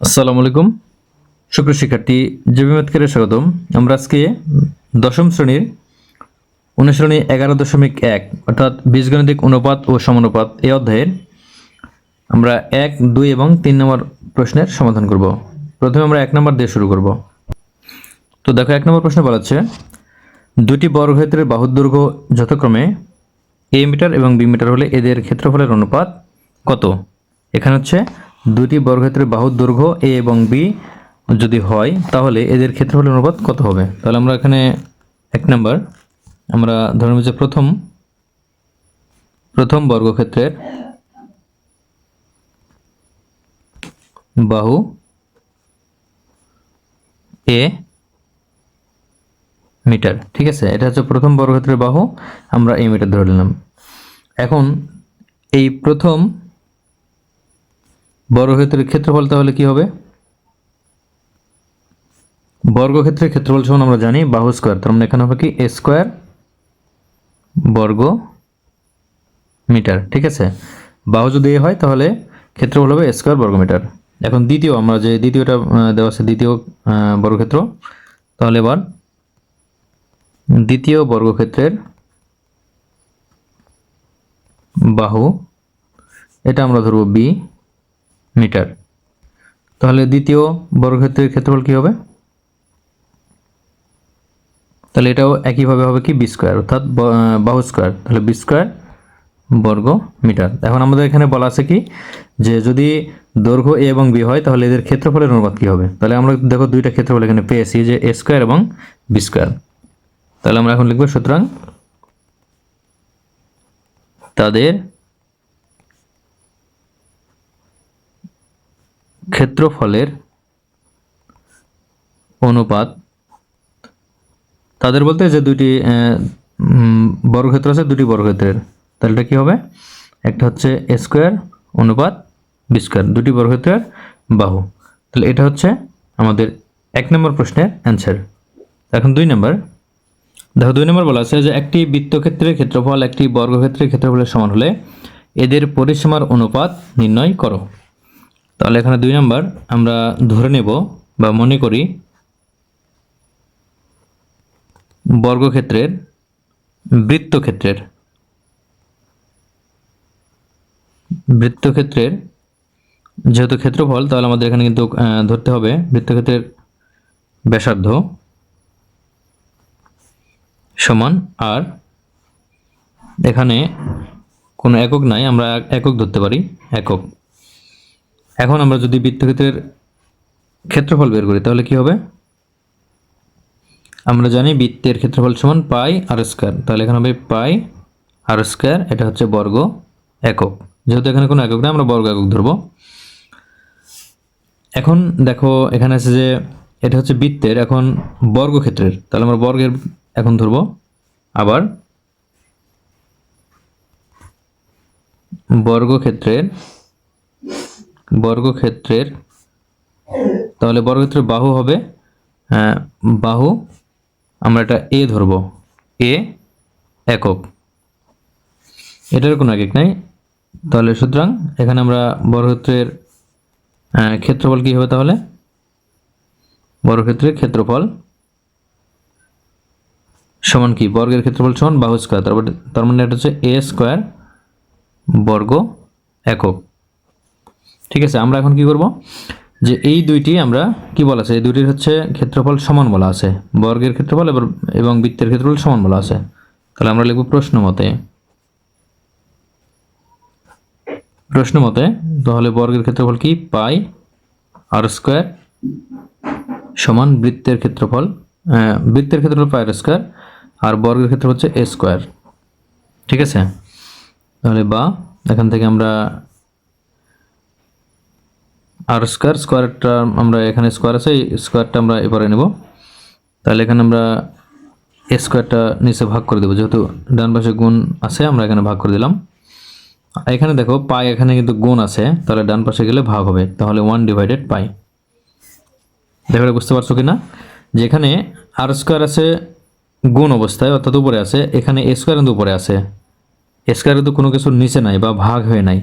আসসালামু আলাইকুম সুপ্রিয় শিক্ষার্থী, জেবি ম্যাথকে স্বাগতম। আমরা আজকে দশম শ্রেণীর অনুশীলনী 11.1 অর্থাৎ বীজগণিতিক অনুপাত ও সমানুপাত এই অধ্যায়ের আমরা 1, 2 এবং 3 নম্বর প্রশ্নের সমাধান করব। প্রথমে আমরা 1 নম্বর দিয়ে শুরু করব। তো দেখো 1 নম্বর প্রশ্ন বলা আছে, দুটি বর্গক্ষেত্রের বাহুর দৈর্ঘ্য যথাক্রমে a মিটার এবং b মিটার হলে এদের ক্ষেত্রফলের অনুপাত কত? এখানে হচ্ছে দুটি বর্গক্ষেত্রের বাহুর দৈর্ঘ্য a এবং b যদি হয় তাহলে এদের ক্ষেত্রফলের অনুপাত কত হবে? তাহলে আমরা এখানে 1 নাম্বার আমরা ধরে নিই যে প্রথম বর্গক্ষেত্রের বাহু a মিটার, ঠিক আছে। এটা হচ্ছে প্রথম বর্গক্ষেত্রের বাহু, আমরা a মিটার ধরে নিলাম। এখন এই প্রথম বর্গক্ষেত্রের ক্ষেত্রফল তাহলে কি হবে? বর্গক্ষেত্রের ক্ষেত্রফল সমান আমরা জানি বাহু স্কয়ার, তার মানে এখানে হবে কি a স্কয়ার বর্গ মিটার, ঠিক আছে। বাহু যদি a হয় তাহলে ক্ষেত্রফল হবে a স্কয়ার বর্গ মিটার। এখন দ্বিতীয় আমরা যে দ্বিতীয়টা দেওয়া আছে দ্বিতীয় বর্গক্ষেত্র, তাহলে এবার দ্বিতীয় বর্গক্ষেত্রের বাহু এটা আমরা ধরব b মিটার। তাহলে দ্বিতীয় বর্গক্ষেত্রের ক্ষেত্রফল কি হবে? তাহলে এটাও একইভাবে হবে কি b স্কয়ার অর্থাৎ বাহু স্কয়ার, তাহলে b স্কয়ার বর্গ মিটার। এখন আমাদের এখানে বলা আছে কি যে যদি দৈর্ঘ্য a এবং b হয় তাহলে এদের ক্ষেত্রফলের অনুপাত কি হবে? তাহলে আমরা দেখো দুইটা ক্ষেত্রফল এখানে পেয়েছি যে a স্কয়ার এবং b স্কয়ার। তাহলে আমরা এখন লিখব সুতরাং তাদের ক্ষেত্রফলের অনুপাত, তাদের বলতে যে দুইটি বর্গক্ষেত্র আছে দুটি বর্গক্ষেত্রের, তাহলে এটা কি হবে? একটা হচ্ছে a স্কয়ার অনুপাত b স্কয়ার, দুটি বর্গক্ষেত্রের বাহু। তাহলে এটা হচ্ছে আমাদের 1 নম্বর প্রশ্নের অ্যান্সার। এখন 2 নম্বর দেখো 2 নম্বর বলা আছে যে একটি বৃত্তক্ষেত্রের ক্ষেত্রফল একটি বর্গক্ষেত্রের ক্ষেত্রফলের সমান হলে এদের পরিসীমার অনুপাত নির্ণয় করো। তাহলে এখানে 2 নম্বর আমরা ধরে নেব বা মনে করি বর্গক্ষেত্রের বৃত্তক্ষেত্রের যেহেতু ক্ষেত্রফল, তাহলে আমাদের এখানে কিন্তু ধরতে হবে বৃত্তক্ষেত্রের ব্যাসার্ধ সমান আর এখানে কোনো একক নাই, আমরা একক ধরতে পারি একক। এখন আমরা যদি বৃত্তক্ষেত্রের ক্ষেত্রফল বের করি তাহলে কি হবে? আমরা জানি বৃত্তের ক্ষেত্রফল সমান পাই আর স্কয়ার, তাহলে এখানে হবে পাই আর স্কয়ার, এটা হচ্ছে বর্গ একক। যেহেতু এখানে কোনো একক নেই আমরা বর্গ একক ধরব। এখন দেখো এখানে আছে যে এটা হচ্ছে বৃত্তের, এখন বর্গক্ষেত্রের, তাহলে আমরা বর্গের এখন ধরব। আবার বর্গক্ষেত্রের তাহলে বর্গক্ষেত্রের বাহু হবে বাহু আমরা এটা a ধরব, a একক, এটার কোনো একক নাই। তাহলে সুতরাং এখানে আমরা বর্গক্ষেত্রের ক্ষেত্রফল কি হবে? তাহলে বর্গক্ষেত্রের ক্ষেত্রফল সমান কি? বর্গের ক্ষেত্রফল সমান বাহু স্কয়ার, তার মানে এটা হচ্ছে a স্কয়ার বর্গ একক, ঠিক আছে। আমরা এখন কি করব যে এই দুইটি আমরা কি বলা আছে, এই দুইটির হচ্ছে ক্ষেত্রফল সমান বলা আছে, বর্গের ক্ষেত্রফল এবং বৃত্তের ক্ষেত্রফল সমান বলা আছে। তাহলে আমরা লিখব প্রশ্ন মতে তাহলে বর্গের ক্ষেত্রফল কি? পাই আর স্কয়ার সমান বৃত্তের ক্ষেত্রফল পাই আর স্কয়ার আর বর্গের ক্ষেত্রফল হচ্ছে a স্কয়ার, ঠিক আছে। তাহলে বা এখান থেকে আমরা আর স্কয়ারটা আমরা এখানে স্কয়ার আছে, এই স্কয়ারটা আমরা এবারে নেব। তাহলে এখানে আমরা a স্কয়ারটা নিচে ভাগ করে দেব, যেহেতু ডান পাশে গুণ আছে আমরা এখানে ভাগ করে দিলাম। এখানে দেখো পাই এখানে কিন্তু গুণ আছে, তাহলে ডান পাশে গেলে ভাগ হবে, তাহলে 1/পাই। দেখো বুঝতে পারছো কিনা যে এখানে আর স্কয়ার আছে গুণ অবস্থায় অর্থাৎ উপরে আছে, এখানে a স্কয়ার কিন্তু উপরে আছে, a স্কয়ার কিন্তু কোনো কিছুর নিচে নাই বা ভাগ হয়ে নাই,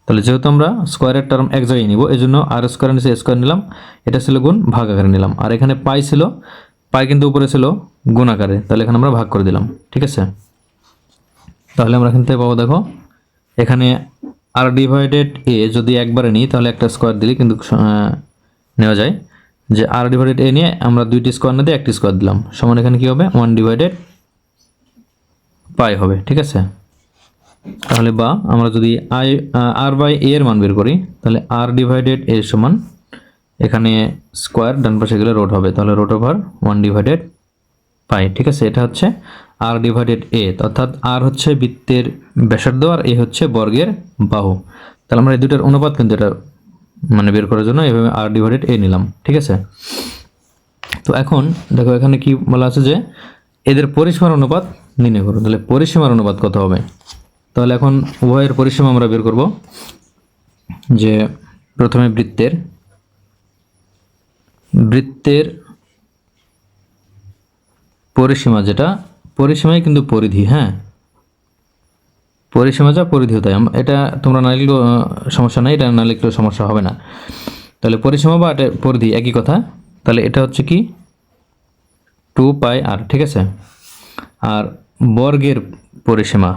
তাহলে যেহেতু আমরা স্কোয়ারের টার্ম এক জায়গায় নিব এই জন্য আর স্কোয়ার নিচে স্কোয়ার নিলাম, এটা ছিল গুণ, ভাগ আকারে নিলাম। আর এখানে পাই ছিল, পাই কিন্তু উপরে ছিল গুণ আকারে, তাহলে এখানে আমরা ভাগ করে দিলাম। ঠিক আছে, তাহলে আমরা এখান থেকে পাবো, দেখো এখানে আর ডিভাইডেড এ যদি একবারে নিই তাহলে একটা স্কোয়ার দিলে কিন্তু নেওয়া যায়, যে আর ডিভাইডেড এ নিয়ে আমরা দুইটি স্কোয়ার না দিয়ে একটি স্কোয়ার দিলাম, সমান এখানে কি হবে 1 ডিভাইডেড পাই হবে। ঠিক আছে, তাহলে বা আমরা যদি আর বাই এ এর মান বের করি তাহলে আর ডিভাইডেড এ সমান এখানে স্কোয়ার ডান পাশে গেলে রুট হবে, তাহলে রুট ওভার 1 ডিভাইডেড পাই। ঠিক আছে, এটা হচ্ছে আর ডিভাইডেড এ, অর্থাৎ আর হচ্ছে বৃত্তের ব্যাসার্ধ আর এ হচ্ছে বর্গের বাহু। তাহলে আমরা এই দুটার অনুপাত কিন্তু এটা মানে বের করার জন্য এভাবে আর ডিভাইডেড এ নিলাম। ঠিক আছে, তো এখন দেখো এখানে কি বলা আছে যে এদের পরিসীমার অনুপাত নির্ণয় করো। তাহলে পরিসীমার অনুপাত কত হবে? তাহলে এখন উভয়ের পরিসীমা আমরা বের করব, যে প্রথমে বৃত্তের পরিসীমা, যেটা পরিসীমাই কিন্তু পরিধি, হ্যাঁ পরিসীমা যা পরিধিও তাই, এটা তোমরা না লিখলেও সমস্যা নাই, এটা না লিখলেও সমস্যা হবে না। তাহলে পরিসীমা বা এটা পরিধি একই কথা। তাহলে এটা হচ্ছে কি 2 পাই আর। ঠিক আছে, আর বর্গের পরিসীমা,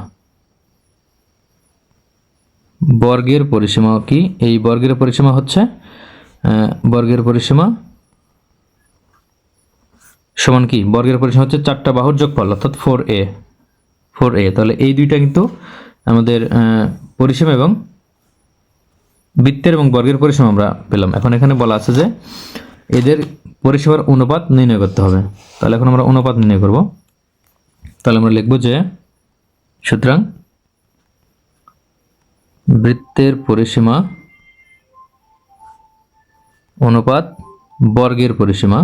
বর্গের পরিসীমা কি? এই বর্গের পরিসীমা হচ্ছে বর্গের পরিসীমা সমান কি? বর্গের পরিসীমা হচ্ছে 4টা বাহুর যোগফল অর্থাৎ 4a। তাহলে এই দুইটা কিন্তু আমাদের পরিসীমা এবং বৃত্তের এবং বর্গের পরিসীমা আমরা পেলাম। এখন এখানে বলা আছে যে এদের পরিসীমার অনুপাত নির্ণয় করতে হবে। তাহলে এখন আমরা অনুপাত নির্ণয় করব। তাহলে আমরা লিখব যে সুতরাং বৃত্তের পরিসীমা অনুপাত বর্গের পরিসীমা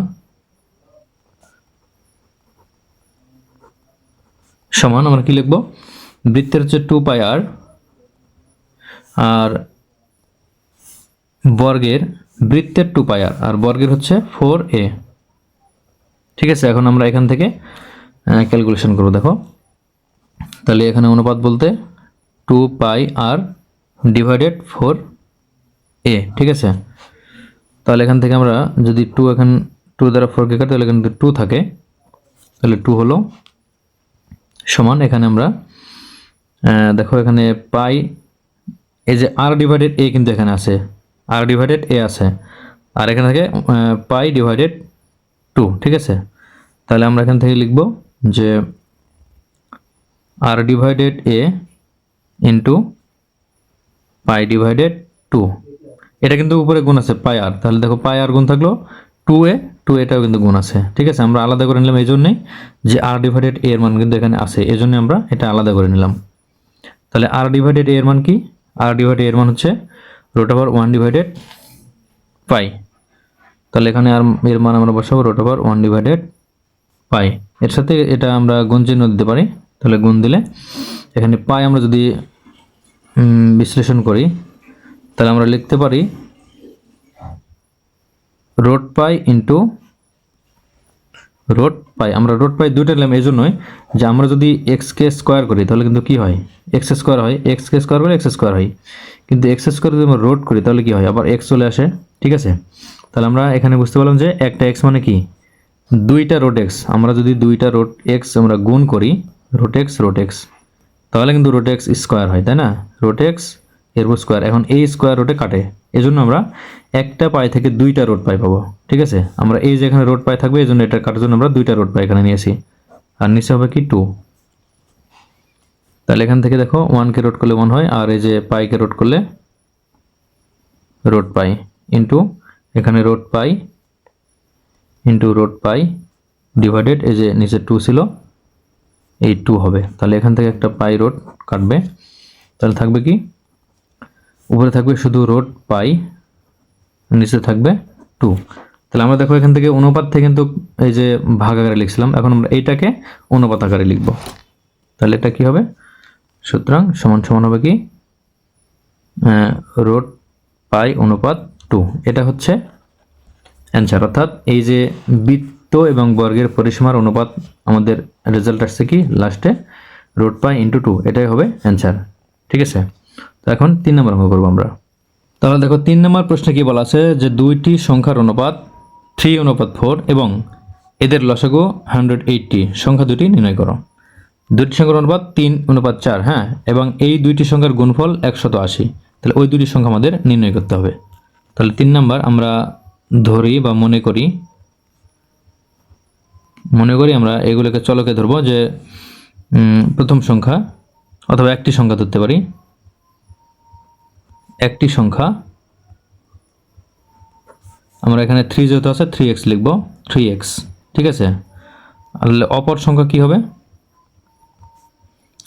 সমান আমরা কি লিখব? বৃত্তের হচ্ছে 2 পাই আর, আর বর্গের বৃত্তের 2 পাই আর, আর বর্গের হচ্ছে 4a। ঠিক আছে, এখন আমরা এখান থেকে ক্যালকুলেশন করব। দেখো তাহলে এখানে অনুপাত বলতে 2 পাই আর ডিভাইডেড 4a। ঠিক আছে, তাহলে এখান থেকে আমরা যদি 2 এখান 2 দ্বারা 4 কে কাটি তাহলে এখানে 2 থাকে, তাহলে 2 হলো সমান এখানে আমরা দেখো এখানে পাই, এই যে আর ডিভাইডেড এ কিন্তু এখানে আছে, আর ডিভাইডেড এ আছে, আর এখানে থাকে পাই ডিভাইডেড 2। ঠিক আছে, তাহলে আমরা এখান থেকে লিখব যে আর ডিভাইডেড এ ইন্টু পাই ডিভাইডেড 2। এটা কিন্তু উপরে গুণ আছে পাই আর, তাহলে দেখো পাই আর গুণ থাকলো 2 এটাও কিন্তু গুণ আছে। ঠিক আছে, আমরা আলাদা করে নিলাম এই জন্যই যে আর ডিভাইডেড এ এর মান কিন্তু এখানে আছে, এই জন্য আমরা এটা আলাদা করে নিলাম। তাহলে আর ডিভাইডেড এ এর মান কি? আর ডিভাইডেড এর মান হচ্ছে রুট ওভার 1 ডিভাইডেড পাই। তাহলে এখানে আর এর মান আমরা বসাবো রুট ওভার 1 ডিভাইডেড পাই। এর সাথে এটা আমরা গুণ চিহ্ন দিতে পারি, তাহলে গুণ দিলে এখানে পাই আমরা যদি বিশ্লেষণ করি তাহলে আমরা লিখতে পারি root pi into root pi. আমরা রুট পাই দুইটা নিলাম এই জন্যই যে আমরা যদি এক্স কে স্কোয়ার করি তাহলে কিন্তু কি হয়? এক্স স্কোয়ার হয়, এক্স কে স্কোয়ার করলে এক্স স্কোয়ার হয়, কিন্তু এক্স স্কোয়ার যদি আমরা রুট করি তাহলে কি হয়? আবার এক্স চলে আসে। ঠিক আছে, তাহলে আমরা এখানে বুঝতে পারলাম যে একটা এক্স মানে কি দুইটা রুট এক্স। আমরা যদি দুইটা রুট এক্স আমরা গুণ করি রুট এক্স তাহলে কিন্তু রুট এক্স স্কোয়ার হয়, তাই না? রুট এক্স এরপর স্কোয়ার, এখন এই স্কোয়ার রুটে কাটে, এজন্য আমরা একটা পাই থেকে দুইটা রুট পাই পাবো। ঠিক আছে, আমরা এই যে এখানে রুট পাই থাকবে এই জন্য এটা কাটার জন্য আমরা দুইটা রুট পাই এখানে নিয়েছি, আর নিচে হবে কি 2। তাহলে এখান থেকে দেখো 1 কে রুট করলে 1 হয়, আর এই যে পাই কে রুট করলে রুট পাই ইন্টু এখানে root pi into root pi divided এই যে নিচে 2 ছিল এই 2 হবে। তাহলে এখান থেকে একটা পাই রুট কাটবে, তাহলে থাকবে কি? উপরে থাকবে শুধু রুট পাই, নিচে থাকবে 2। তাহলে আমরা দেখো এখান থেকে অনুপাত থেকে কিন্তু এই যে ভাগ আকারে লিখছিলাম, এখন আমরা এইটাকে অনুপাত আকারে লিখব। তাহলে এটা কি হবে? সুতরাং সমান সমান হবে কি রুট পাই অনুপাত 2। এটা হচ্ছে অ্যান্সার, অর্থাৎ এই যে বৃত্ত এবং বর্গের পরিসীমার অনুপাত আমাদের রেজাল্ট আসছে কি লাস্টে রুট পাই ইন্টু 2, এটাই হবে অ্যান্সার। ঠিক আছে, তো এখন 3 নম্বর অঙ্ক করবো আমরা। তাহলে দেখো 3 নম্বর প্রশ্নে কি বলা আছে যে দুইটি সংখ্যার অনুপাত 3:4 এবং এদের লসাগু 180, সংখ্যা দুটি নির্ণয় করো। দুইটি সংখ্যার অনুপাত 3:4, হ্যাঁ, এবং এই দুইটি সংখ্যার গুণফল 180। তাহলে ওই দুটি সংখ্যা আমাদের নির্ণয় করতে হবে। তাহলে 3 নাম্বার আমরা ধরি বা মনে করি আমরা এগুলোকে চলকে ধরবো যে প্রথম সংখ্যা অথবা একটি সংখ্যা ধরতে পারি। একটি সংখ্যা আমরা এখানে 3 যেহেতু আছে 3x লিখব, 3x, ঠিক আছে। আর অপর সংখ্যা কি হবে?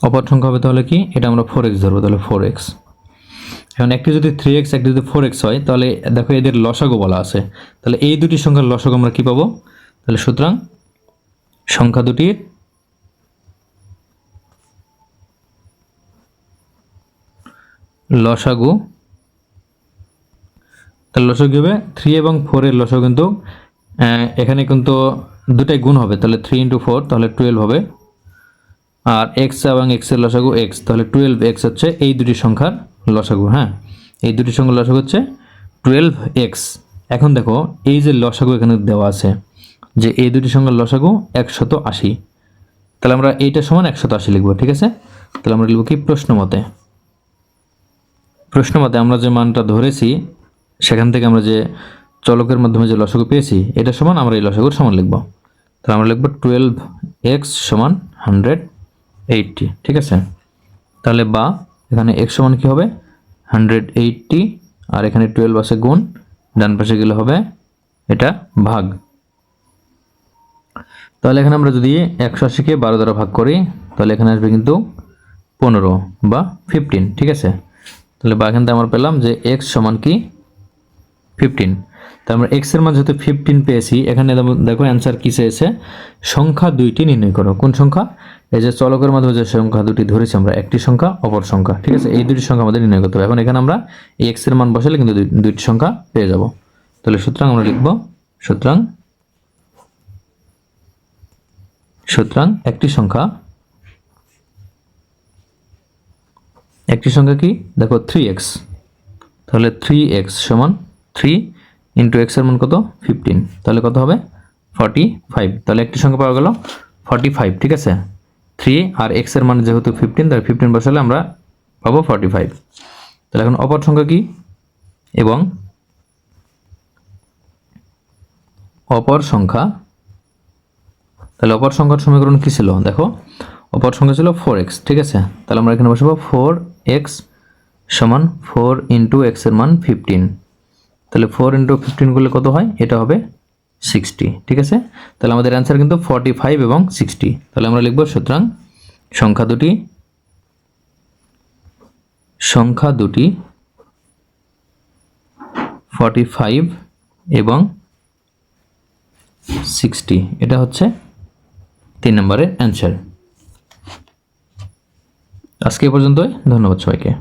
অপর সংখ্যা হবে তাহলে কি, এটা আমরা 4x ধরবো, তাহলে 4x। এখন একটি যদি 3x একটি যদি 4x হয় তাহলে দেখো এদের লসাগু বলা আছে। তাহলে এই দুটি সংখ্যার লসাগু আমরা কি পাবো? তাহলে সুতরাং সংখ্যা দুটির লসাগু, তাহলে লসাগু কি হবে? 3 এবং 4 এর লসাগু কিন্তু এখানে কিন্তু দুটাই গুণ হবে, তাহলে 3 × 4 তাহলে 12 হবে। আর x এবং x এর লসাগু x, তাহলে 12x হচ্ছে এই দুটি সংখ্যার লসাগু, হ্যাঁ, এই দুটি সংখ্যার লসাগু হচ্ছে 12x। এখন দেখো এই যে লসাগু এখানে দেওয়া আছে যে এই দুটি সংখ্যার লসাগু 180, তাহলে আমরা এইটা সমান 180 লিখবো, ঠিক আছে। তাহলে আমরা লিখব কি, প্রশ্ন মতে আমরা যে মানটা ধরেছি সেখান থেকে আমরা যে চলকের মাধ্যমে যে লসাগু পেয়েছি এটা সমান আমরা এই লসাগুর সমান লিখব। তাহলে আমরা লিখব 12x সমান 180, ঠিক আছে। তাহলে বা এখানে x সমান কি হবে? 180, আর এখানে 12 আছে গুণ, ডান পাশে গেলে হবে এটা ভাগ। তাহলে এখানে আমরা যদি 180কে 12 দ্বারা ভাগ করি তাহলে এখানে আসবে কিন্তু 15 বা 15, ঠিক আছে। তাহলে বা এখান থেকে আমরা পেলাম যে x সমান কি 15। তাহলে আমরা x এর মান যেহেতু 15 পেয়েছি, এখানে দেখো অ্যান্সার কি চেয়েছে, সংখ্যা দুইটি নির্ণয় করো। কোন সংখ্যা? এই যে চলকের মাধ্যমে যে সংখ্যা দুটি ধরেছি আমরা, একটি সংখ্যা অপর সংখ্যা, ঠিক আছে, এই দুটি সংখ্যা আমাদের নির্ণয় করতে হবে। এখন এখানে আমরা এই x এর মান বসালে কিন্তু দুইটি সংখ্যা পেয়ে যাব। তাহলে সুতরাং আমরা লিখব সুতরাং একটি সংখ্যা কি, দেখো 3x, তাহলে 3x সমান 3 × x এর মান কত? 15, তাহলে কত হবে? 45। তাহলে একটি সংখ্যা পাওয়া গেল 45, ঠিক আছে। 3 আর x এর মান যেহেতু 15, তাহলে 15 বসালে আমরা পাবো 45। তাহলে এখন অপর সংখ্যা কি, এবং অপর সংখ্যা, তাহলে অপর সংখ্যার সমীকরণ কি ছিল? দেখো অপর সংখ্যা ছিল 4x, ঠিক আছে। তাহলে আমরা এখানে বসাবো 4x সমান 4 × x এর মান 15, তাহলে 4 × 15 করলে কত হয়? এটা হবে 60, ঠিক আছে। তাহলে আমাদের অ্যান্সার কিন্তু 45 এবং 60। তাহলে আমরা লিখব সুতরাং সংখ্যা দুটি 45 এবং 60, এটা হচ্ছে 3 নম্বরের অ্যান্সার। আজকে এ পর্যন্তই, ধন্যবাদ সবাইকে।